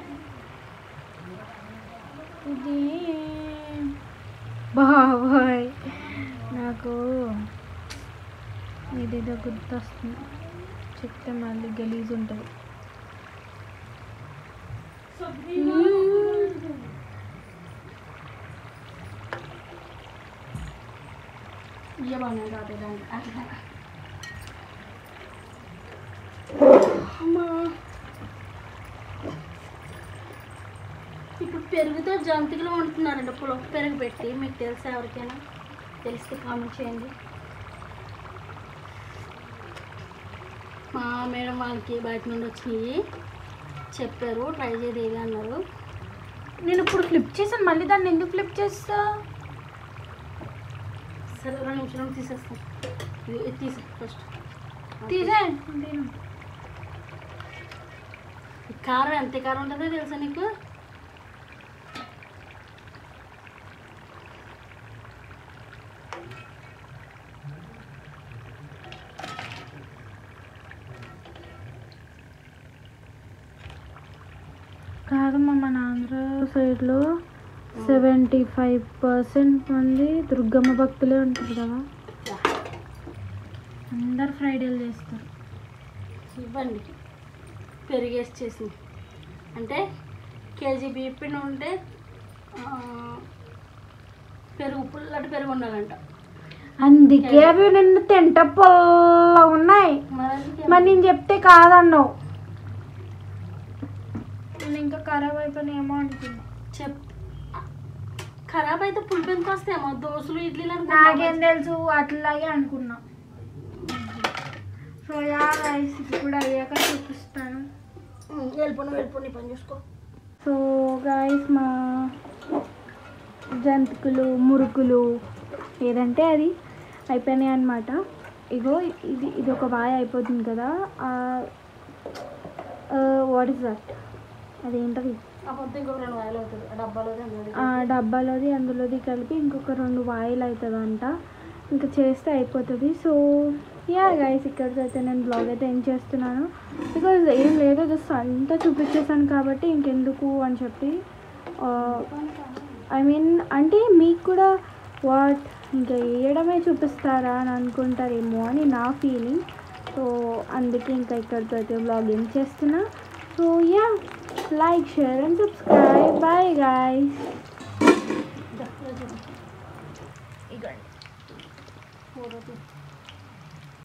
ఇది బాబోయ్, నాకు ఇదేదో గుర్తొస్తుంది, చెప్తే మళ్ళీ గలీజ్ ఉంటుంది. ఇప్పుడు పెరుగుతో జంతికలు వండుతున్నారండి. పులక పెరుగు పెట్టి, మీకు తెలుసా? ఎవరికైనా తెలిస్తే కామెంట్ చేయండి. మా మేడం వాళ్ళకి బయట నుండి వచ్చి చెప్పారు, ట్రై చేయదేవి అన్నారు. నేను ఇప్పుడు ఫ్లిప్ చేశాను, మళ్ళీ దాన్ని ఎందుకు ఫ్లిప్ చేస్తా? సరే 2 నిమిషాలు తీసేస్తాను. ఇది తీసే ఫస్ట్ తీసే. కారం ఎంత కారం ఉంటుందో తెలుసా నీకు? కాదమ్మా, మన ఆంధ్ర సైడ్లో 75% మంది దుర్గమ్మ భక్తులే ఉంటారు కదా, అందరు ఫ్రైడేలు చేస్తారు. ఇవ్వండి పెరిగేసి చేసింది అంటే కేజీ బీపీ ఉంటే పెరుగు పుల్లటి పెరుగు ఉండాలంట. అందుకే అవి నిన్ను తింట పొల్ల ఉన్నాయి. మరి నేను చెప్తే కాదన్నావు. నేను ఇంకా ఖరాబ్ అయిపోయినాయేమో అనుకున్నా. ఖరాబ్ అయితే పులుపు ఎంత వస్తాయేమో, దోశలు ఇడ్లీలు నాకేం తెలుసు, అట్లాగే అనుకున్నా. సో యా గైస్ ఇప్పుడు అయ్యాక చూపిస్తాను. వెళ్ళిపోయి పని చూసుకో. సో గైస్ మా జంతికలు మురుకులు ఏదంటే అది అయిపోయినాయి అన్నమాట. ఇగో ఇది ఒక వాయి అయిపోతుంది కదా. వాట్ ఇస్ దట్, అదేంటది, డబ్బాలోది అందులోది కలిపి ఇంకొక 2 వాయిలు అవుతుందంట. ఇంకా చేస్తే అయిపోతుంది. సో యా గైస్ ఇక్కడితో అయితే నేను బ్లాగ్ అయితే ఏం చేస్తున్నాను, బికాజ్ ఏం లేదో జస్ట్ అంతా చూపించేసాను కాబట్టి ఇంకెందుకు అని చెప్పి, ఐ మీన్ అంటే మీకు కూడా వాట్ ఇంకా వేయడమే చూపిస్తారా అని అనుకుంటారేమో అని నా ఫీలింగ్. సో అందుకే ఇంకా ఇక్కడితో అయితే బ్లాగ్ ఏం చేస్తున్నా. So yeah, like, share and subscribe. Bye guys.